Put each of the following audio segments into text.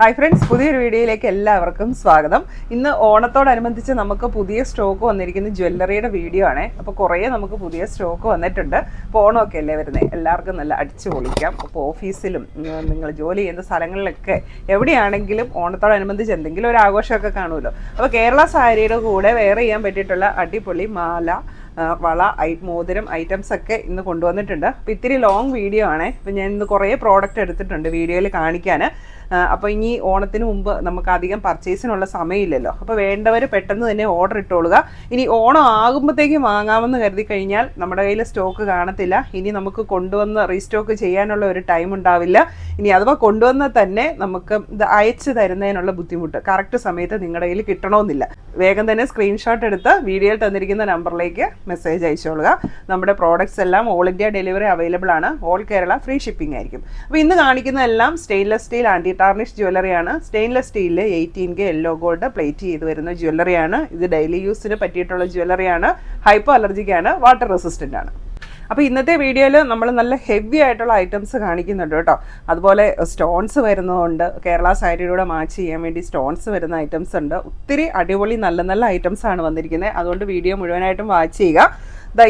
Hi friends, പുതിയൊരു വീഡിയോയിലേക്ക് എല്ലാവർക്കും സ്വാഗതം. ഇന്ന് ഓണത്തോടനുബന്ധിച്ച് നമുക്ക് പുതിയ സ്റ്റോക്ക് വന്നിരിക്കുന്ന ജ്വല്ലറിയുടെ വീഡിയോ ആണ്. അപ്പോൾ കുറേ നമുക്ക് പുതിയ സ്റ്റോക്ക് വന്നിട്ടുണ്ട്. അപ്പോൾ ഓണമൊക്കെ അല്ലേ വരുന്നത്, എല്ലാവർക്കും നല്ല അടിച്ചു പൊളിക്കാം. അപ്പോൾ ഓഫീസിലും നിങ്ങൾ ജോലി ചെയ്യുന്ന സ്ഥലങ്ങളിലൊക്കെ എവിടെയാണെങ്കിലും ഓണത്തോടനുബന്ധിച്ച് എന്തെങ്കിലും ഒരു ആഘോഷമൊക്കെ കാണുമല്ലോ. അപ്പോൾ കേരള സാരിയുടെ കൂടെ വെയർ ചെയ്യാൻ പറ്റിയിട്ടുള്ള അടിപൊളി മാല, വള, മോതിരം ഐറ്റംസ് ഒക്കെ ഇന്ന് കൊണ്ടുവന്നിട്ടുണ്ട്. അപ്പോൾ ഇത്തിരി ലോങ് വീഡിയോ ആണ്. അപ്പോൾ ഞാൻ ഇന്ന് കുറേ പ്രോഡക്റ്റ് എടുത്തിട്ടുണ്ട് വീഡിയോയിൽ കാണിക്കാൻ. അപ്പോൾ ഇനി ഓണത്തിന് മുമ്പ് നമുക്ക് അധികം പർച്ചേസിനുള്ള സമയമില്ലല്ലോ. അപ്പോൾ വേണ്ടവർ പെട്ടെന്ന് തന്നെ ഓർഡർ ഇട്ടോളുക. ഇനി ഓണം ആകുമ്പോഴത്തേക്കും വാങ്ങാമെന്ന് കരുതി കഴിഞ്ഞാൽ നമ്മുടെ കയ്യിൽ സ്റ്റോക്ക് കാണത്തില്ല. ഇനി നമുക്ക് കൊണ്ടുവന്ന് റീസ്റ്റോക്ക് ചെയ്യാനുള്ള ഒരു ടൈം ഉണ്ടാവില്ല. ഇനി അഥവാ കൊണ്ടുവന്നാൽ തന്നെ നമുക്ക് ഇത് അയച്ചു തരുന്നതിനുള്ള ബുദ്ധിമുട്ട് കറക്റ്റ് സമയത്ത് നിങ്ങളുടെ കയ്യിൽ കിട്ടണമെന്നില്ല. വേഗം തന്നെ സ്ക്രീൻഷോട്ട് എടുത്ത് വീഡിയോയിൽ തന്നിരിക്കുന്ന നമ്പറിലേക്ക് മെസ്സേജ് അയച്ചോളുക. നമ്മുടെ പ്രോഡക്റ്റ്സ് എല്ലാം ഓൾ ഇന്ത്യ ഡെലിവറി അവൈലബിൾ ആണ്. ഓൾ കേരള ഫ്രീ ഷിപ്പിംഗ് ആയിരിക്കും. അപ്പോൾ ഇന്ന് കാണിക്കുന്നതെല്ലാം സ്റ്റെയിൻലെസ് സ്റ്റീൽ ആൻറ്റി ടാർണിഷ് ജ്വല്ലറിയാണ്. സ്റ്റെയിൻലെസ് സ്റ്റീലിൽ 18K യെല്ലോ ഗോൾഡ് പ്ലേറ്റ് ചെയ്ത് വരുന്ന ജ്വല്ലറിയാണ്. ഇത് ഡെയിലി യൂസിന് പറ്റിയിട്ടുള്ള ജ്വല്ലറിയാണ്. ഹൈപ്പോ അലർജിക്കാണ്, വാട്ടർ റെസിസ്റ്റൻ്റ് ആണ്. അപ്പോൾ ഇന്നത്തെ വീഡിയോയിൽ നമ്മൾ നല്ല ഹെവി ആയിട്ടുള്ള ഐറ്റംസ് കാണിക്കുന്നുണ്ട് കേട്ടോ. അതുപോലെ സ്റ്റോൺസ് വരുന്നതുകൊണ്ട് കേരള സാരിയുടെ മാച്ച് ചെയ്യാൻ വേണ്ടി സ്റ്റോൺസ് വരുന്ന ഐറ്റംസ് ഉണ്ട്. ഒത്തിരി അടിപൊളി നല്ല നല്ല ഐറ്റംസ് ആണ് വന്നിരിക്കുന്നത്. അതുകൊണ്ട് വീഡിയോ മുഴുവനായിട്ടും വാച്ച് ചെയ്യുക.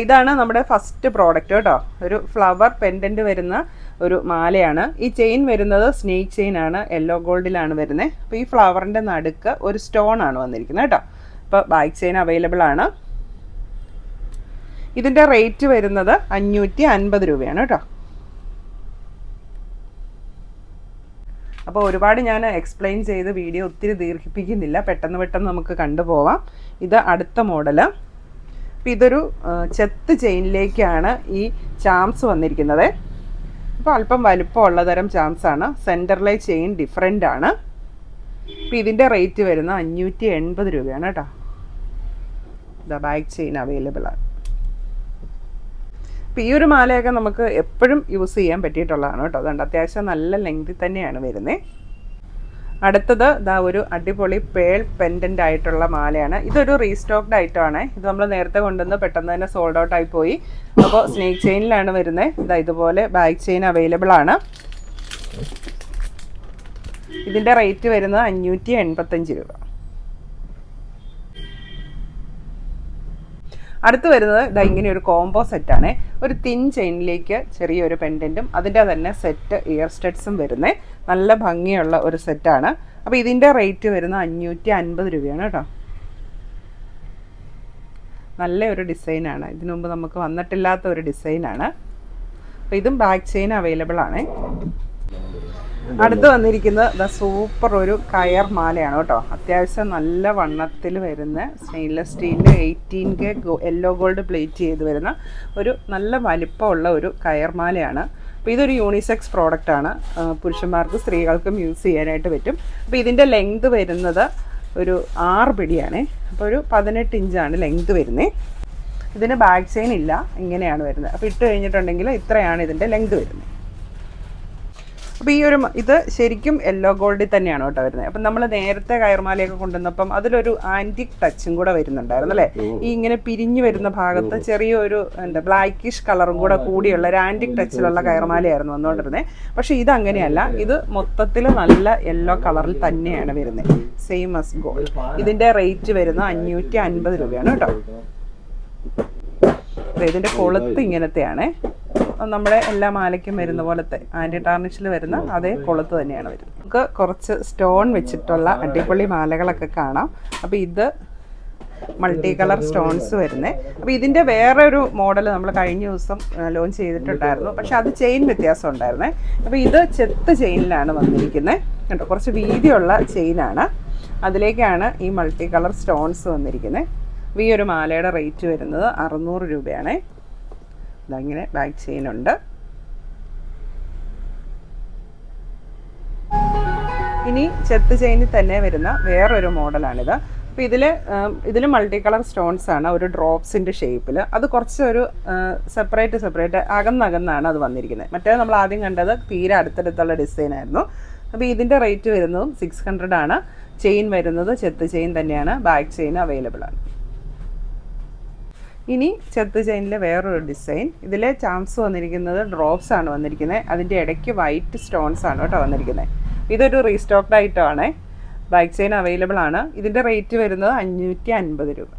ഇതാണ് നമ്മുടെ ഫസ്റ്റ് പ്രോഡക്റ്റ് കേട്ടോ. ഒരു ഫ്ലവർ പെൻഡൻറ്റ് വരുന്ന ഒരു മാലയാണ്. ഈ ചെയിൻ വരുന്നത് സ്നേക്ക് ചെയിൻ ആണ്, യെല്ലോ ഗോൾഡിലാണ് വരുന്നത്. അപ്പോൾ ഈ ഫ്ലവറിൻ്റെ നടുക്ക് ഒരു സ്റ്റോൺ ആണ് വന്നിരിക്കുന്നത് കേട്ടോ. ഇപ്പോൾ ബാക്ക് ചെയിൻ അവൈലബിൾ ആണ്. ഇതിൻ്റെ റേറ്റ് വരുന്നത് 550 രൂപയാണ് കേട്ടോ. അപ്പോൾ ഒരുപാട് ഞാൻ എക്സ്പ്ലെയിൻ ചെയ്ത് വീഡിയോ ഒത്തിരി ദീർഘിപ്പിക്കുന്നില്ല, പെട്ടെന്ന് നമുക്ക് കണ്ടുപോവാം. ഇത് അടുത്ത മോഡല്. അപ്പോൾ ഇതൊരു ചെത്ത് ചെയിനിലേക്കാണ് ഈ ചാംസ് വന്നിരിക്കുന്നത്. അപ്പോൾ അല്പം വലുപ്പമുള്ള തരം ചാംസാണ്. സെൻറ്ററിലെ ചെയിൻ ഡിഫറെൻ്റ് ആണ്. അപ്പോൾ ഇതിൻ്റെ റേറ്റ് വരുന്നത് 580 രൂപയാണ് കേട്ടോ. ദ ബാക്ക് ചെയിൻ അവൈലബിൾ ആണ്. അപ്പോൾ ഈ ഒരു മാലയൊക്കെ നമുക്ക് എപ്പോഴും യൂസ് ചെയ്യാൻ പറ്റിയിട്ടുള്ളതാണ് കേട്ടോ. അതുകൊണ്ട് അത്യാവശ്യം നല്ല ലെങ്തിൽ തന്നെയാണ് വരുന്നത്. അടുത്തത് ഒരു അടിപൊളി പേൾ പെൻഡൻ്റ് ആയിട്ടുള്ള മാലയാണ്. ഇതൊരു റീസ്റ്റോക്ഡ് ഐറ്റം ആണ്. ഇത് നമ്മൾ നേരത്തെ കൊണ്ടുവന്ന് പെട്ടെന്ന് തന്നെ സോൾഡ് ഔട്ട് ആയി പോയി. അപ്പോൾ സ്നേക്ക് ചെയിനിലാണ് വരുന്നത്. ഇതുപോലെ ബാക്ക് ചെയിൻ അവൈലബിൾ ആണ്. ഇതിൻ്റെ റേറ്റ് വരുന്നത് 585 രൂപ. അടുത്ത് വരുന്നത് ഇങ്ങനെ ഒരു കോംബോ സെറ്റാണ്. ഒരു തിൻ ചെയിനിലേക്ക് ചെറിയൊരു പെൻഡൻറ്റും അതിൻ്റെ തന്നെ സെറ്റ് ഇയർ സ്റ്റഡ്സും വരുന്നത്. നല്ല ഭംഗിയുള്ള ഒരു സെറ്റാണ്. അപ്പോൾ ഇതിൻ്റെ റേറ്റ് വരുന്നത് 550 രൂപയാണ് കേട്ടോ. നല്ല ഒരു ഡിസൈനാണ്. ഇതിനു മുമ്പ് നമുക്ക് വന്നിട്ടില്ലാത്ത ഒരു ഡിസൈനാണ്. അപ്പോൾ ഇതും ബാക്ക് ചെയിൻ അവൈലബിൾ ആണ്. അടുത്ത് വന്നിരിക്കുന്നത് സൂപ്പർ ഒരു കയർ മാലയാണ് കേട്ടോ. അത്യാവശ്യം നല്ല വണ്ണത്തിൽ വരുന്ന സ്റ്റെയിൻലെസ് സ്റ്റീലിൻ്റെ 18K യെല്ലോ ഗോൾഡ് പ്ലേറ്റ് ചെയ്ത് വരുന്ന ഒരു നല്ല വലിപ്പമുള്ള ഒരു കയർ മാലയാണ്. അപ്പോൾ ഇതൊരു യൂണിസെക്സ് പ്രോഡക്റ്റാണ്. പുരുഷന്മാർക്കും സ്ത്രീകൾക്കും യൂസ് ചെയ്യാനായിട്ട് പറ്റും. അപ്പോൾ ഇതിൻ്റെ ലെങ്ത് വരുന്നത് ഒരു 6 പിടിയാണ്. അപ്പോൾ ഒരു 18 ഇഞ്ചാണ് ലെങ്ത് വരുന്നത്. ഇതിന് ബാക്ക് ചെയിൻ ഇല്ല, ഇങ്ങനെയാണ് വരുന്നത്. അപ്പോൾ ഇട്ട് കഴിഞ്ഞിട്ടുണ്ടെങ്കിൽ ഇത്രയാണ് ഇതിൻ്റെ ലെങ്ത് വരുന്നത്. അപ്പോൾ ഇത് ശരിക്കും യെല്ലോ ഗോൾഡിൽ തന്നെയാണ് കേട്ടോ വരുന്നത്. അപ്പം നമ്മൾ നേരത്തെ കയർമാലയൊക്കെ കൊണ്ടുവന്നപ്പം അതിലൊരു ആൻറ്റിക് ടച്ചും കൂടെ വരുന്നുണ്ടായിരുന്നു അല്ലേ. ഈ ഇങ്ങനെ പിരിഞ്ഞു വരുന്ന ഭാഗത്ത് ചെറിയൊരു ബ്ലാക്കിഷ് കളറും കൂടെ കൂടിയുള്ള ഒരു ആൻറ്റിക് ടച്ചിലുള്ള കയർമാലയായിരുന്നു വന്നുകൊണ്ടിരുന്നത്. പക്ഷേ ഇത് അങ്ങനെയല്ല. ഇത് മൊത്തത്തിൽ നല്ല യെല്ലോ കളറിൽ തന്നെയാണ് വരുന്നത്, സെയിം ആസ് ഗോൾഡ്. ഇതിൻ്റെ റേറ്റ് വരുന്നത് 550 രൂപയാണ് കേട്ടോ. ഇതിൻ്റെ കൊളുത്ത് ഇങ്ങനത്തെയാണ്. നമ്മുടെ എല്ലാ മാലയ്ക്കും വരുന്ന പോലത്തെ ആൻറ്റി ടാർണിഷിൽ വരുന്ന അതേ കൊളുത്ത് തന്നെയാണ് വരുന്നത്. നമുക്ക് കുറച്ച് സ്റ്റോൺ വെച്ചിട്ടുള്ള അടിപൊളി മാലകളൊക്കെ കാണാം. അപ്പോൾ ഇത് മൾട്ടി കളർ സ്റ്റോൺസ് വരുന്നത്. അപ്പോൾ ഇതിൻ്റെ വേറെ ഒരു മോഡൽ നമ്മൾ കഴിഞ്ഞ ദിവസം ലോഞ്ച് ചെയ്തിട്ടുണ്ടായിരുന്നു. പക്ഷെ അത് ചെയിൻ വ്യത്യാസം ഉണ്ടായിരുന്നേ. അപ്പോൾ ഇത് ചെത്ത് ചെയിനിലാണ് വന്നിരിക്കുന്നത് കേട്ടോ. കുറച്ച് വീതിയുള്ള ചെയിനാണ്. അതിലേക്കാണ് ഈ മൾട്ടി കളർ സ്റ്റോൺസ് വന്നിരിക്കുന്നത്. ഈ ഒരു മാലയുടെ റേറ്റ് വരുന്നത് 600 രൂപയാണ്. ഇതങ്ങനെ ബാക്ക് ചെയിൻ ഉണ്ട്. ഇനി ചെത്ത് ചെയിനിൽ തന്നെ വരുന്ന വേറൊരു മോഡലാണിത്. അപ്പോൾ ഇതിൽ മൾട്ടി കളർ സ്റ്റോൺസ് ആണ്, ഒരു ഡ്രോപ്സിൻ്റെ ഷേപ്പിൽ. അത് കുറച്ചൊരു സെപ്പറേറ്റ് അകന്നകന്നാണ് അത് വന്നിരിക്കുന്നത്. മറ്റേ നമ്മൾ ആദ്യം കണ്ടത് തീരെ അടുത്തടുത്തുള്ള ഡിസൈനായിരുന്നു. അപ്പോൾ ഇതിൻ്റെ റേറ്റ് വരുന്നതും 600 ആണ്. ചെയിൻ വരുന്നത് ചെത്ത് ചെയിൻ തന്നെയാണ്. ബാക്ക് ചെയിൻ അവൈലബിൾ ആണ്. ഇനി ചെത്ത് ചെയിനിലെ വേറൊരു ഡിസൈൻ. ഇതിലെ ചാംസ് വന്നിരിക്കുന്നത് ഡ്രോപ്സ് ആണ് വന്നിരിക്കുന്നത്. അതിൻ്റെ ഇടയ്ക്ക് വൈറ്റ് സ്റ്റോൺസ് ആണ് കേട്ടോ വന്നിരിക്കുന്നത്. ഇതൊരു റീസ്റ്റോക്ഡ് ഐറ്റമാണ്. ബാക്ക് ചെയിൻ അവൈലബിൾ ആണ്. ഇതിൻ്റെ റേറ്റ് വരുന്നത് 550 രൂപ.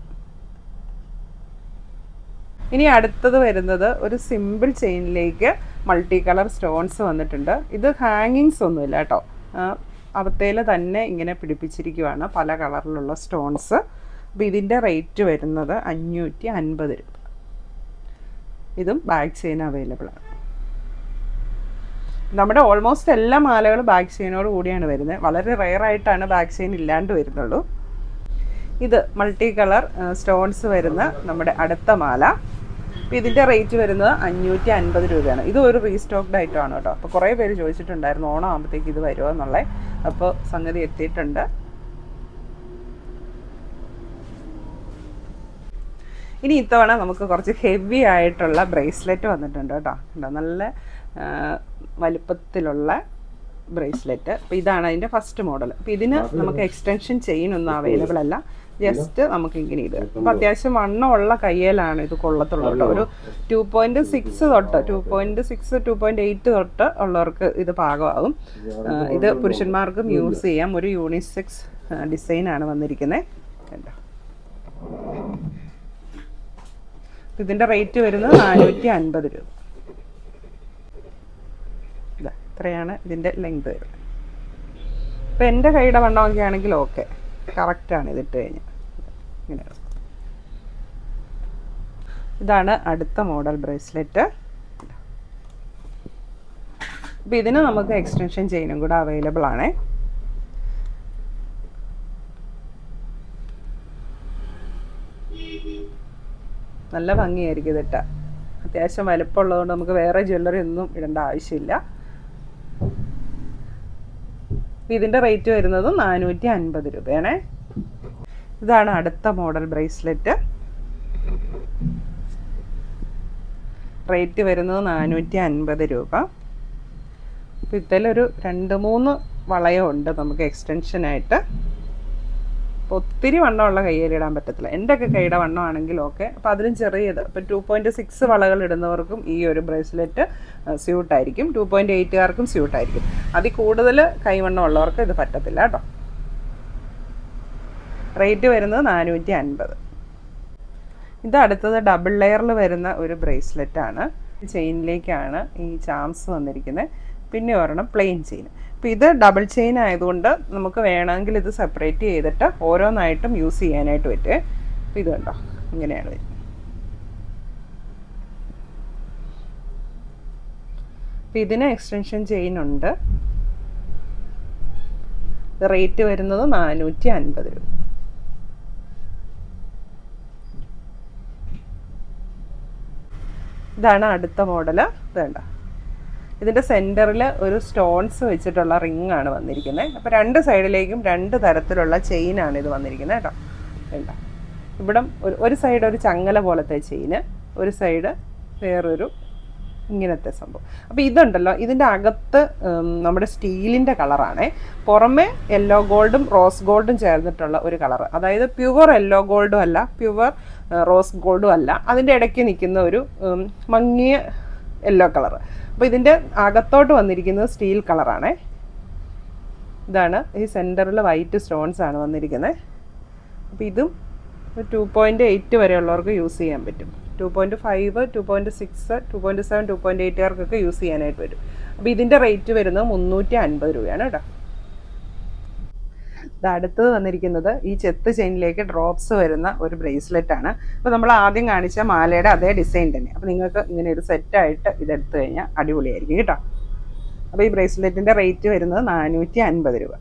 ഇനി അടുത്തത് വരുന്നത് ഒരു സിമ്പിൾ ചെയിനിലേക്ക് മൾട്ടി കളർ സ്റ്റോൺസ് വന്നിട്ടുണ്ട്. ഇത് ഹാങ്ങിങ്സ് ഒന്നുമില്ല കേട്ടോ, അവത്തേൽ തന്നെ ഇങ്ങനെ പിടിപ്പിച്ചിരിക്കുവാണ് പല കളറിലുള്ള സ്റ്റോൺസ്. അപ്പോൾ ഇതിൻ്റെ റേറ്റ് വരുന്നത് 550 രൂപ. ഇതും ബാക്ക് ചെയിൻ അവൈലബിൾ ആണ്. നമ്മുടെ ഓൾമോസ്റ്റ് എല്ലാ മാലകളും ബാക്ക് ചെയിനോട് കൂടിയാണ് വരുന്നത്. വളരെ റെയർ ആയിട്ടാണ് ബാക്ക് ചെയിൻ ഇല്ലാണ്ട് വരുന്നുള്ളൂ. ഇത് മൾട്ടി കളർ സ്റ്റോൺസ് വരുന്ന നമ്മുടെ അടുത്ത മാല. അപ്പോൾ ഇതിൻ്റെ റേറ്റ് വരുന്നത് 550 രൂപയാണ്. ഇത് ഒരു റീസ്റ്റോക്ഡ് ഐറ്റമാണ് കേട്ടോ. അപ്പോൾ കുറേ പേര് ചോദിച്ചിട്ടുണ്ടായിരുന്നു ഓണം ആകുമ്പോഴത്തേക്ക് ഇത് വരുമോ എന്നുള്ളത്. അപ്പോൾ സംഗതി എത്തിയിട്ടുണ്ട്. ഇനി ഇത്തവണ നമുക്ക് കുറച്ച് ഹെവി ആയിട്ടുള്ള ബ്രേസ്ലെറ്റ് വന്നിട്ടുണ്ട് കേട്ടോ. നല്ല വലുപ്പത്തിലുള്ള ബ്രേസ്ലെറ്റ്. അപ്പോൾ ഇതാണ് അതിൻ്റെ ഫസ്റ്റ് മോഡൽ. അപ്പോൾ ഇതിന് നമുക്ക് എക്സ്റ്റൻഷൻ ചെയിൻ ഒന്നും അവൈലബിൾ അല്ല, ജസ്റ്റ് നമുക്ക് ഇങ്ങനെ ഇത്. അപ്പോൾ അത്യാവശ്യം വണ്ണമുള്ള കയ്യിലാണ് ഇത് കൊള്ളത്തുള്ളൂ കേട്ടോ. ഒരു 2.6 തൊട്ട് 2.6 2.8 തൊട്ട് ഉള്ളവർക്ക് ഇത് പാകമാകും. ഇത് പുരുഷന്മാർക്കും യൂസ് ചെയ്യാം. ഒരു യൂണിസെക്സ് ഡിസൈനാണ് വന്നിരിക്കുന്നത് കേട്ടോ. ഇതിൻ്റെ റേറ്റ് വരുന്നത് 450 രൂപ. ഇത്രയാണ് ഇതിൻ്റെ ലെങ്ത് വരുന്നത്. ഇപ്പം എൻ്റെ കൈയുടെ വണ്ണമൊക്കെ ആണെങ്കിൽ ഓക്കെ, കറക്റ്റാണ് ഇതിട്ട് കഴിഞ്ഞാൽ. ഇങ്ങനെ ഇതാണ് അടുത്ത മോഡൽ ബ്രേസ്ലെറ്റ്. അപ്പം ഇതിന് നമുക്ക് എക്സ്റ്റൻഷൻ ചെയിനും കൂടെ അവൈലബിൾ ആണ്. നല്ല ഭംഗിയായിരിക്കും ഇതിട്ട. അത്യാവശ്യം വലുപ്പമുള്ളതുകൊണ്ട് നമുക്ക് വേറെ ജ്വല്ലറി ഒന്നും ഇടേണ്ട ആവശ്യമില്ല. ഇതിൻ്റെ റേറ്റ് വരുന്നത് 450 രൂപയാണേ. ഇതാണ് അടുത്ത മോഡൽ ബ്രേസ്ലെറ്റ്. റേറ്റ് വരുന്നത് 450 രൂപ. അപ്പോൾ ഇതിലൊരു 2-3 വളയമുണ്ട് നമുക്ക് എക്സ്റ്റൻഷനായിട്ട്. അപ്പോൾ ഒത്തിരി വണ്ണമുള്ള കയ്യിലിടാൻ പറ്റത്തില്ല. എൻ്റെയൊക്കെ കൈയുടെ വണ്ണമാണെങ്കിൽ ഓക്കെ. അപ്പോൾ അതിലും ചെറിയത്, ഇപ്പോൾ 2.6 വളകൾ ഇടുന്നവർക്കും ഈ ഒരു ബ്രേസ്ലെറ്റ് സ്യൂട്ടായിരിക്കും. 2.8കാർക്കും സ്യൂട്ടായിരിക്കും. അതിൽ കൂടുതൽ കൈവണ്ണം ഉള്ളവർക്ക് ഇത് പറ്റത്തില്ല കേട്ടോ. റേറ്റ് വരുന്നത് 450. ഇത് അടുത്തത് ഡബിൾ ലെയറിൽ വരുന്ന ഒരു ബ്രേസ്ലെറ്റാണ്. ചെയിനിലേക്കാണ് ഈ ചാംസ് വന്നിരിക്കുന്നത്. പിന്നെ ഒരെണ്ണം പ്ലെയിൻ ചെയിൻ. അപ്പോൾ ഇത് ഡബിൾ ചെയിൻ ആയതുകൊണ്ട് നമുക്ക് വേണമെങ്കിൽ ഇത് സെപ്പറേറ്റ് ചെയ്തിട്ട് ഓരോന്നായിട്ടും യൂസ് ചെയ്യാനായിട്ട് പറ്റും. അപ്പോൾ ഇത് കണ്ടോ, ഇങ്ങനെയാണ് വരുന്നത്. അപ്പോൾ ഇതിന് എക്സ്റ്റൻഷൻ ചെയിൻ ഉണ്ട്. റേറ്റ് വരുന്നത് 450 രൂപ. ഇതാണ് അടുത്ത മോഡല്. വേണ്ട, ഇതിൻ്റെ സെൻറ്ററിൽ ഒരു സ്റ്റോൺസ് വെച്ചിട്ടുള്ള റിംഗ് ആണ് വന്നിരിക്കുന്നത്. അപ്പോൾ 2 സൈഡിലേക്കും 2 തരത്തിലുള്ള ചെയിനാണ് ഇത് വന്നിരിക്കുന്നത് കേട്ടോ. വേണ്ട, ഇവിടെ ഒരു സൈഡ് ഒരു ചങ്ങല പോലത്തെ ചെയിന്, ഒരു സൈഡ് വേറൊരു ഇങ്ങനത്തെ സംഭവം. അപ്പോൾ ഇതുണ്ടല്ലോ, ഇതിൻ്റെ അകത്ത് നമ്മുടെ സ്റ്റീലിൻ്റെ കളറാണേ. പുറമെ യെല്ലോ ഗോൾഡും റോസ് ഗോൾഡും ചേർന്നിട്ടുള്ള ഒരു കളർ. അതായത് പ്യുവർ യെല്ലോ ഗോൾഡും അല്ല, പ്യുവർ റോസ് ഗോൾഡും അല്ല, അതിൻ്റെ ഇടയ്ക്ക് നിൽക്കുന്ന ഒരു മങ്ങിയ യെല്ലോ കളർ. അപ്പോൾ ഇതിൻ്റെ അകത്തോട്ട് വന്നിരിക്കുന്നത് സ്റ്റീൽ കളറാണേ. ഇതാണ് ഈ സെൻറ്ററിൽ വൈറ്റ് സ്റ്റോൺസ് ആണ് വന്നിരിക്കുന്നത്. അപ്പോൾ ഇതും 2.8 വരെയുള്ളവർക്ക് യൂസ് ചെയ്യാൻ പറ്റും. 2.5, 2.6, 2.7, 2.8കാർക്കൊക്കെ യൂസ് ചെയ്യാനായിട്ട് വരും. അപ്പോൾ ഇതിൻ്റെ റേറ്റ് വരുന്നത് 350 രൂപയാണ് കേട്ടോ. ഇത് അടുത്തത് വന്നിരിക്കുന്നത് ഈ ചെത്ത് ചെയിനിലേക്ക് ഡ്രോപ്സ് വരുന്ന ഒരു ബ്രേസ്ലെറ്റ് ആണ്. അപ്പോൾ നമ്മൾ ആദ്യം കാണിച്ച മാലയുടെ അതേ ഡിസൈൻ തന്നെ. അപ്പോൾ നിങ്ങൾക്ക് ഇങ്ങനെ ഒരു സെറ്റായിട്ട് ഇതെടുത്തു കഴിഞ്ഞാൽ അടിപൊളിയായിരിക്കും കേട്ടോ. അപ്പോൾ ഈ ബ്രേസ്ലെറ്റിൻ്റെ റേറ്റ് വരുന്നത് 450 രൂപ.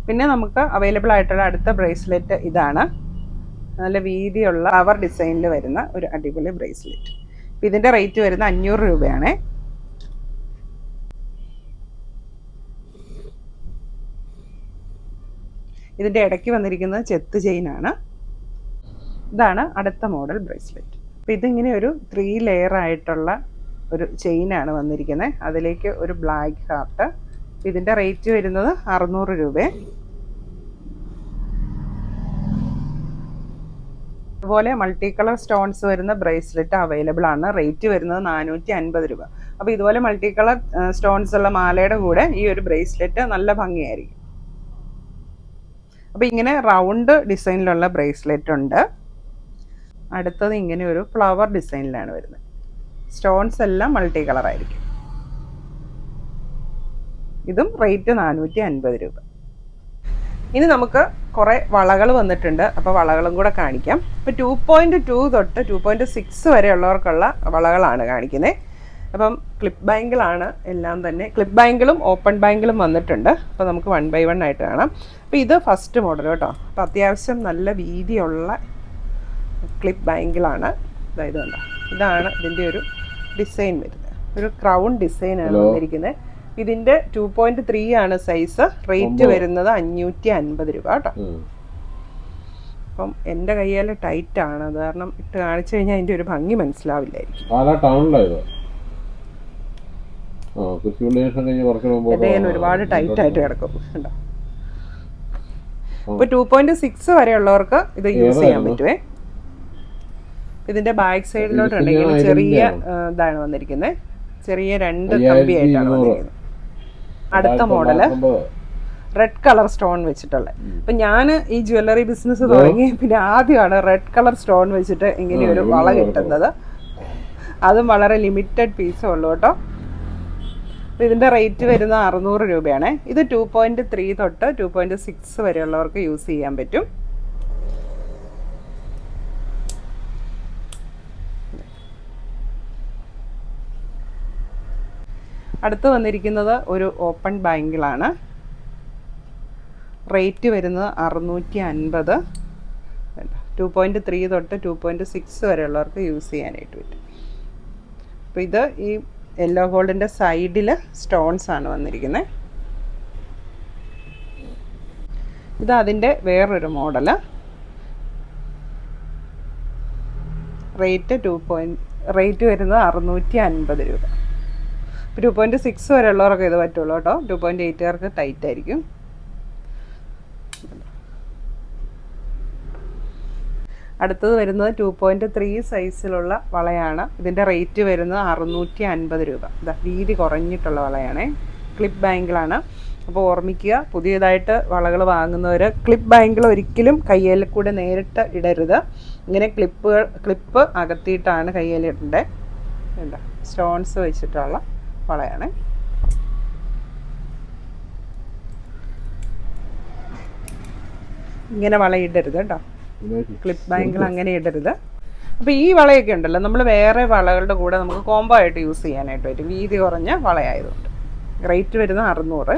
പിന്നെ നമുക്ക് അവൈലബിൾ ആയിട്ടുള്ള അടുത്ത ബ്രേസ്ലെറ്റ് ഇതാണ്. നല്ല വീതിയുള്ള ഫ്ലവർ ഡിസൈനിൽ വരുന്ന ഒരു അടിപൊളി ബ്രേസ്ലെറ്റ്. അപ്പോൾ ഇതിൻ്റെ റേറ്റ് വരുന്നത് 500 രൂപയാണേ. ഇതിൻ്റെ ഇടയ്ക്ക് വന്നിരിക്കുന്നത് ചെത്ത് ചെയിനാണ്. ഇതാണ് അടുത്ത മോഡൽ ബ്രേസ്ലെറ്റ്. അപ്പോൾ ഇതിങ്ങനെ ഒരു 3 ലെയർ ആയിട്ടുള്ള ഒരു ചെയിനാണ് വന്നിരിക്കുന്നത്. അതിലേക്ക് ഒരു ബ്ലാക്ക് ഹാർട്ട്. ഇതിൻ്റെ റേറ്റ് വരുന്നത് 600 രൂപ. അതുപോലെ മൾട്ടി കളർ സ്റ്റോൺസ് വരുന്ന ബ്രേസ്ലെറ്റ് അവൈലബിൾ ആണ്. റേറ്റ് വരുന്നത് 450 രൂപ. അപ്പോൾ ഇതുപോലെ മൾട്ടി കളർ സ്റ്റോൺസ് ഉള്ള മാലയുടെ കൂടെ ഈ ഒരു ബ്രേസ്ലെറ്റ് നല്ല ഭംഗിയായിരിക്കും. അപ്പോൾ ഇങ്ങനെ റൗണ്ട് ഡിസൈനിലുള്ള ബ്രേസ്ലെറ്റ് ഉണ്ട്. അടുത്തത് ഇങ്ങനെ ഒരു ഫ്ലവർ ഡിസൈനിലാണ് വരുന്നത്. സ്റ്റോൺസ് എല്ലാം മൾട്ടി കളറായിരിക്കും. ഇതും റേറ്റ് 450 രൂപ. ഇനി നമുക്ക് കുറേ വളകൾ വന്നിട്ടുണ്ട്. അപ്പോൾ വളകളും കൂടെ കാണിക്കാം. ഇപ്പോൾ 2.2 തൊട്ട് 2.6 വരെയുള്ളവർക്കുള്ള വളകളാണ് കാണിക്കുന്നത്. അപ്പം ക്ലിപ്പ് ബാങ്കിളാണ് എല്ലാം തന്നെ. ക്ലിപ്പ് ബാങ്കിളും ഓപ്പൺ ബാങ്കിളും വന്നിട്ടുണ്ട്. അപ്പോൾ നമുക്ക് 1 by 1 ആയിട്ട് കാണാം. അപ്പോൾ ഇത് ഫസ്റ്റ് മോഡൽ കേട്ടോ. അപ്പോൾ അത്യാവശ്യം നല്ല വീതിയുള്ള ക്ലിപ്പ് ബാങ്കിളാണ്. അതായത് കണ്ടോ, ഇതാണ് ഇതിൻ്റെ ഒരു ഡിസൈൻ വരുന്നത്. ഒരു ക്രൗൺ ഡിസൈനാണ് വന്നിരിക്കുന്നത്. ഇതിൻ്റെ 2.3 ആണ് സൈസ്. റേറ്റ് വരുന്നത് 550 രൂപ കേട്ടോ. അപ്പം എൻ്റെ കയ്യിൽ ടൈറ്റ് ആണ്, അത് കാരണം ഇട്ട് കാണിച്ചു കഴിഞ്ഞാൽ അതിൻ്റെ ഒരു ഭംഗി മനസ്സിലാവില്ലായിരിക്കും. എൻ്റെ കയ്യിൽ ഒരുപാട് ടൈറ്റ് ആയിട്ട് കിടക്കും കേട്ടോ. ഇപ്പോൾ 2.6 വരെയുള്ളവർക്ക് ഇത് യൂസ് ചെയ്യാൻ പറ്റുമേ. ഇതിൻ്റെ ബാക്ക് സൈഡിലോട്ടുണ്ടെങ്കിൽ ചെറിയ ഇതാണ് വന്നിരിക്കുന്നത്. ചെറിയ 2 കമ്പിയായിട്ടാണ് വന്നിരിക്കുന്നത്. അടുത്ത മോഡല് റെഡ് കളർ സ്റ്റോൺ വെച്ചിട്ടുള്ള. അപ്പം ഞാൻ ഈ ജ്വല്ലറി ബിസിനസ് തുടങ്ങി പിന്നെ ആദ്യമാണ് റെഡ് കളർ സ്റ്റോൺ വെച്ചിട്ട് ഇങ്ങനെ ഒരു വള കിട്ടുന്നത്. അതും വളരെ ലിമിറ്റഡ് പീസേ ഉള്ളൂ കേട്ടോ. അപ്പം ഇതിൻ്റെ റേറ്റ് വരുന്ന 600 രൂപയാണ്. ഇത് 2.3 തൊട്ട് 2.6 വരെയുള്ളവർക്ക് യൂസ് ചെയ്യാൻ പറ്റും. അടുത്ത് വന്നിരിക്കുന്നത് ഒരു ഓപ്പൺ ബാങ്കിളാണ്. റേറ്റ് വരുന്നത് 650. 2.3 തൊട്ട് 2.6 വരെയുള്ളവർക്ക് യൂസ് ചെയ്യാനായിട്ട് പറ്റും. അപ്പോൾ ഇത് ഈ യെല്ലോ ഗോൾഡിൻ്റെ സൈഡിൽ സ്റ്റോൺസ് ആണ് വന്നിരിക്കുന്നത്. ഇത് അതിൻ്റെ വേറൊരു മോഡല്. റേറ്റ് വരുന്നത് 650 രൂപ. 2.6 വരെയുള്ളവർക്ക് ഇത് പറ്റുള്ളൂ കേട്ടോ. 2.8 ടൈറ്റ് ആയിരിക്കും. അടുത്തത് വരുന്നത് 2.3 സൈസിലുള്ള വളയാണ്. ഇതിൻ്റെ റേറ്റ് വരുന്നത് 650 രൂപ. ഇതാ വീതി കുറഞ്ഞിട്ടുള്ള വളയാണേ. ക്ലിപ്പ് ബാങ്കിളാണ്. അപ്പോൾ ഓർമ്മിക്കുക, പുതിയതായിട്ട് വളകൾ വാങ്ങുന്നവർ ക്ലിപ്പ് ബാങ്കിൾ ഒരിക്കലും കയ്യിൽ കൂടെ നേരിട്ട് ഇടരുത്. ഇങ്ങനെ ക്ലിപ്പ് അകത്തിയിട്ടാണ് കയ്യിൽ ഇടേണ്ടത്. എന്താ സ്റ്റോൺസ് വെച്ചിട്ടുള്ള വളയാണ്. ഇങ്ങനെ വള ഇടരുത് കേട്ടോ. ക്ലിപ്പ് ബാങ്കിൾ അങ്ങനെ ഇടരുത്. അപ്പോൾ ഈ വളയൊക്കെ ഉണ്ടല്ലോ, നമ്മൾ വേറെ വളകളുടെ കൂടെ നമുക്ക് കോംബോ ആയിട്ട് യൂസ് ചെയ്യാനായിട്ട് പറ്റും. വീതി കുറഞ്ഞ വളയായതുകൊണ്ട്. റേറ്റ് വരുന്നത് 600.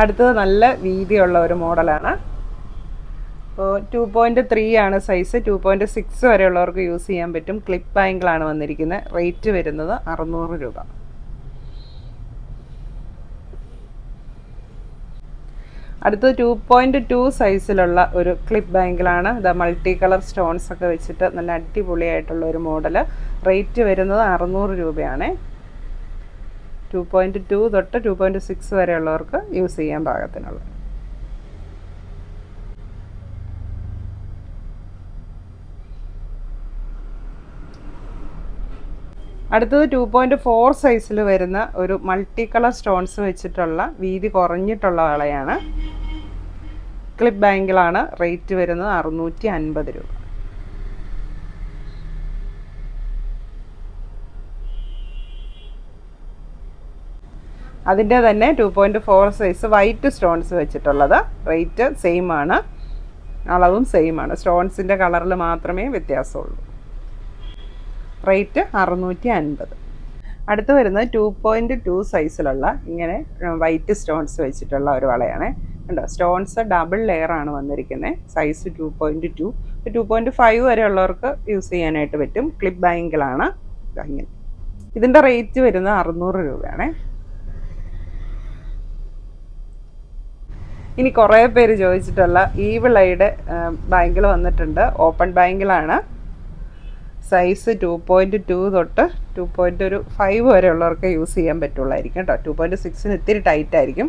അടുത്തത് നല്ല വീതിയുള്ള ഒരു മോഡലാണ്. അപ്പോൾ 2.3 ആണ് സൈസ്. 2.6 വരെയുള്ളവർക്ക് യൂസ് ചെയ്യാൻ പറ്റും. ക്ലിപ്പ് ബാങ്കിളാണ് വന്നിരിക്കുന്നത്. റേറ്റ് വരുന്നത് 600 രൂപ. അടുത്തത് 2.2 സൈസിലുള്ള ഒരു ക്ലിപ്പ് ബാങ്കിളാണ്. ഇത് മൾട്ടി കളർ സ്റ്റോൺസ് ഒക്കെ വെച്ചിട്ട് നല്ല അടിപൊളിയായിട്ടുള്ള ഒരു മോഡല്. റേറ്റ് വരുന്നത് 600 രൂപയാണ്. 2.2 തൊട്ട് 2.6 വരെയുള്ളവർക്ക് യൂസ് ചെയ്യാൻ പാകത്തിനുള്ള. അടുത്തത് 2.4 സൈസിൽ വരുന്ന ഒരു മൾട്ടി കളർ സ്റ്റോൺസ് വെച്ചിട്ടുള്ള വീതി കുറഞ്ഞിട്ടുള്ള വളയാണ്. ക്ലിപ്പ് ബാങ്കിളാണ്. റേറ്റ് വരുന്നത് 650 രൂപ. അതിൻ്റെ തന്നെ 2.4 സൈസ് വൈറ്റ് സ്റ്റോൺസ് വെച്ചിട്ടുള്ളത്. റേറ്റ് സെയിം ആണ്, അളവും സെയിം ആണ്. സ്റ്റോൺസിൻ്റെ കളറിൽ മാത്രമേ വ്യത്യാസമുള്ളൂ. റേറ്റ് 650. അടുത്ത് വരുന്നത് 2.2 സൈസിലുള്ള ഇങ്ങനെ വൈറ്റ് സ്റ്റോൺസ് വെച്ചിട്ടുള്ള ഒരു വളയാണ്. ഉണ്ടോ, സ്റ്റോൺസ് ഡബിൾ ലെയർ ആണ് വന്നിരിക്കുന്നത്. സൈസ് 2.2. 2.5 വരെ ഉള്ളവർക്ക് യൂസ് ചെയ്യാനായിട്ട് പറ്റും. ക്ലിപ്പ് ബാങ്കിളാണ്. ഇങ്ങനെ ഇതിൻ്റെ റേറ്റ് വരുന്നത് 600 രൂപയാണ്. ഇനി കുറേ പേര് ചോദിച്ചിട്ടുള്ള ഈവിളയുടെ ബാങ്കിൾ വന്നിട്ടുണ്ട്. ഓപ്പൺ ബാങ്കിളാണ്. സൈസ് 2.2 തൊട്ട് 2.5 വരെ ഉള്ളവർക്ക് യൂസ് ചെയ്യാൻ പറ്റുള്ളായിരിക്കും കേട്ടോ. 2.6 ഇത്തിരി ടൈറ്റ് ആയിരിക്കും.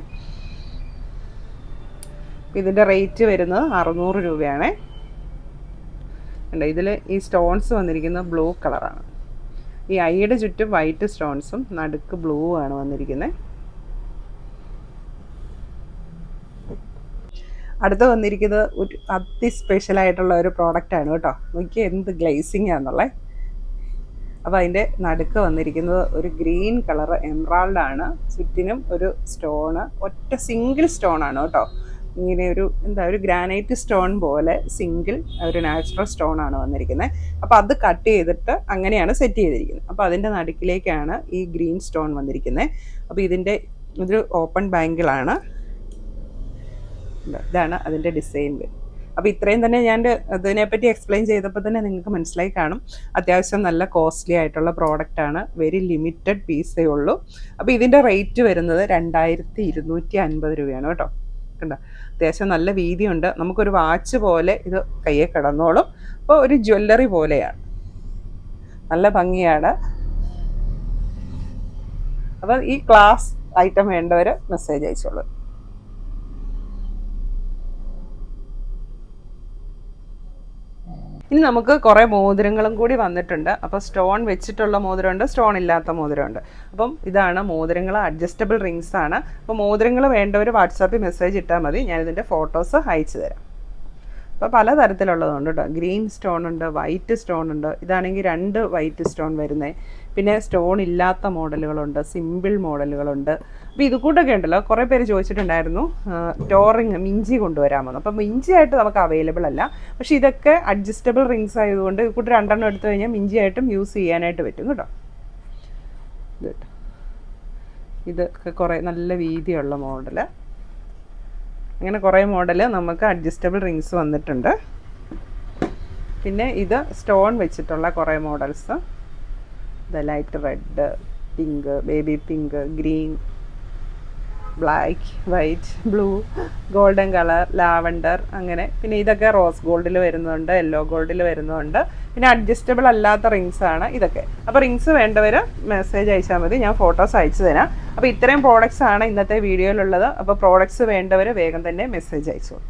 ഇതിൻ്റെ റേറ്റ് വരുന്നത് 600 രൂപയാണ്. ഇതിൽ ഈ സ്റ്റോൺസ് വന്നിരിക്കുന്നത് ബ്ലൂ കളറാണ്. ഈ ഐയുടെ ചുറ്റും വൈറ്റ് സ്റ്റോൺസും നടുക്ക് ബ്ലൂ ആണ് വന്നിരിക്കുന്നത്. അടുത്ത് വന്നിരിക്കുന്നത് ഒരു അതിസ്പെഷ്യലായിട്ടുള്ള ഒരു പ്രോഡക്റ്റാണ് കേട്ടോ. നോക്കി എന്ത് ഗ്ലേസിംഗ് ആണെന്നുള്ളത്. അപ്പോൾ അതിൻ്റെ നടുക്ക് വന്നിരിക്കുന്നത് ഒരു ഗ്രീൻ കളർ എംറാൾഡ് ആണ്. ചുറ്റിനും ഒരു സ്റ്റോണ്, ഒറ്റ സിംഗിൾ സ്റ്റോൺ ആണ് കേട്ടോ. ഇങ്ങനെ ഒരു ഗ്രാനൈറ്റ് സ്റ്റോൺ പോലെ സിംഗിൾ ഒരു നാച്ചുറൽ സ്റ്റോൺ ആണ് വന്നിരിക്കുന്നത്. അപ്പോൾ അത് കട്ട് ചെയ്തിട്ട് അങ്ങനെയാണ് സെറ്റ് ചെയ്തിരിക്കുന്നത്. അപ്പോൾ അതിൻ്റെ നടുക്കിലേക്കാണ് ഈ ഗ്രീൻ സ്റ്റോൺ വന്നിരിക്കുന്നത്. അപ്പോൾ ഇതിൻ്റെ ഒരു ഓപ്പൺ ബാങ്കിളാണ്. ഇതാണ് അതിൻ്റെ ഡിസൈൻ. അപ്പോൾ ഇത്രയും തന്നെ ഞാൻ അതിനെപ്പറ്റി എക്സ്പ്ലെയിൻ ചെയ്തപ്പോൾ തന്നെ നിങ്ങൾക്ക് മനസ്സിലായി കാണും. അത്യാവശ്യം നല്ല കോസ്റ്റ്ലി ആയിട്ടുള്ള പ്രോഡക്റ്റാണ്. വെരി ലിമിറ്റഡ് പീസേ ഉള്ളൂ. അപ്പോൾ ഇതിൻ്റെ റേറ്റ് വരുന്നത് 2250 രൂപയാണ് കേട്ടോ. കണ്ടോ, അത്യാവശ്യം നല്ല വീതിയുണ്ട്. നമുക്കൊരു വാച്ച് പോലെ ഇത് കയ്യെ കിടന്നോളും. അപ്പോൾ ഒരു ജ്വല്ലറി പോലെയാണ്, നല്ല ഭംഗിയാണ്. അപ്പോൾ ഈ ക്ലാസ് ഐറ്റം വേണ്ടവർ മെസ്സേജ് അയച്ചോളൂ. ഇനി നമുക്ക് കുറേ മോതിരങ്ങളും കൂടി വന്നിട്ടുണ്ട്. അപ്പോൾ സ്റ്റോൺ വെച്ചിട്ടുള്ള മോതിരമുണ്ട്, സ്റ്റോൺ ഇല്ലാത്ത മോതിരമുണ്ട്. അപ്പം ഇതാണ് മോതിരങ്ങൾ, അഡ്ജസ്റ്റബിൾ റിങ്സ് ആണ്. അപ്പോൾ മോതിരങ്ങൾ വേണ്ടവർ വാട്സാപ്പിൽ മെസ്സേജ് ഇട്ടാൽ മതി, ഞാനിതിൻ്റെ ഫോട്ടോസ് അയച്ചു തരാം. അപ്പോൾ പല തരത്തിലുള്ളതുണ്ട് കേട്ടോ. ഗ്രീൻ സ്റ്റോൺ ഉണ്ട്, വൈറ്റ് സ്റ്റോൺ ഉണ്ട്. ഇതാണെങ്കിൽ 2 വൈറ്റ് സ്റ്റോൺ വരുന്നത്. പിന്നെ സ്റ്റോൺ ഇല്ലാത്ത മോഡലുകളുണ്ട്, സിമ്പിൾ മോഡലുകളുണ്ട്. അപ്പോൾ ഇത് കൂട്ടൊക്കെ ഉണ്ടല്ലോ. കുറേ പേര് ചോദിച്ചിട്ടുണ്ടായിരുന്നു ടോറിങ് മിഞ്ചി കൊണ്ടുവരാമെന്ന്. അപ്പം മിഞ്ചിയായിട്ട് നമുക്ക് അവൈലബിൾ അല്ല. പക്ഷേ ഇതൊക്കെ അഡ്ജസ്റ്റബിൾ റിങ്സ് ആയതുകൊണ്ട് ഇത് കൂട്ട് 2 എടുത്തു കഴിഞ്ഞാൽ മിഞ്ചിയായിട്ടും യൂസ് ചെയ്യാനായിട്ട് പറ്റും കേട്ടോ. ഇതൊക്കെ കുറേ നല്ല വീതിയുള്ള മോഡല്. അങ്ങനെ കുറേ മോഡൽ നമുക്ക് അഡ്ജസ്റ്റബിൾ റിങ്സ് വന്നിട്ടുണ്ട്. പിന്നെ ഇത് സ്റ്റോൺ വെച്ചിട്ടുള്ള കുറേ മോഡൽസ്. ഇത് light red, pink, baby pink, green, black, white, blue, golden colour, lavender, അങ്ങനെ. പിന്നെ ഇതൊക്കെ റോസ് ഗോൾഡിൽ വരുന്നുണ്ട്, യെല്ലോ ഗോൾഡിൽ വരുന്നുണ്ട്. പിന്നെ അഡ്ജസ്റ്റബിൾ അല്ലാത്ത റിങ്സ് ആണ് ഇതൊക്കെ. അപ്പോൾ റിങ്സ് വേണ്ടവർ മെസ്സേജ് അയച്ചാൽ മതി, ഞാൻ ഫോട്ടോസ് അയച്ചു തരാം. അപ്പോൾ ഇത്രയും പ്രോഡക്റ്റ്സ് ആണ് ഇന്നത്തെ വീഡിയോയിലുള്ളത്. അപ്പോൾ പ്രോഡക്റ്റ്സ് വേണ്ടവർ വേഗം തന്നെ മെസ്സേജ് അയച്ചോളൂ.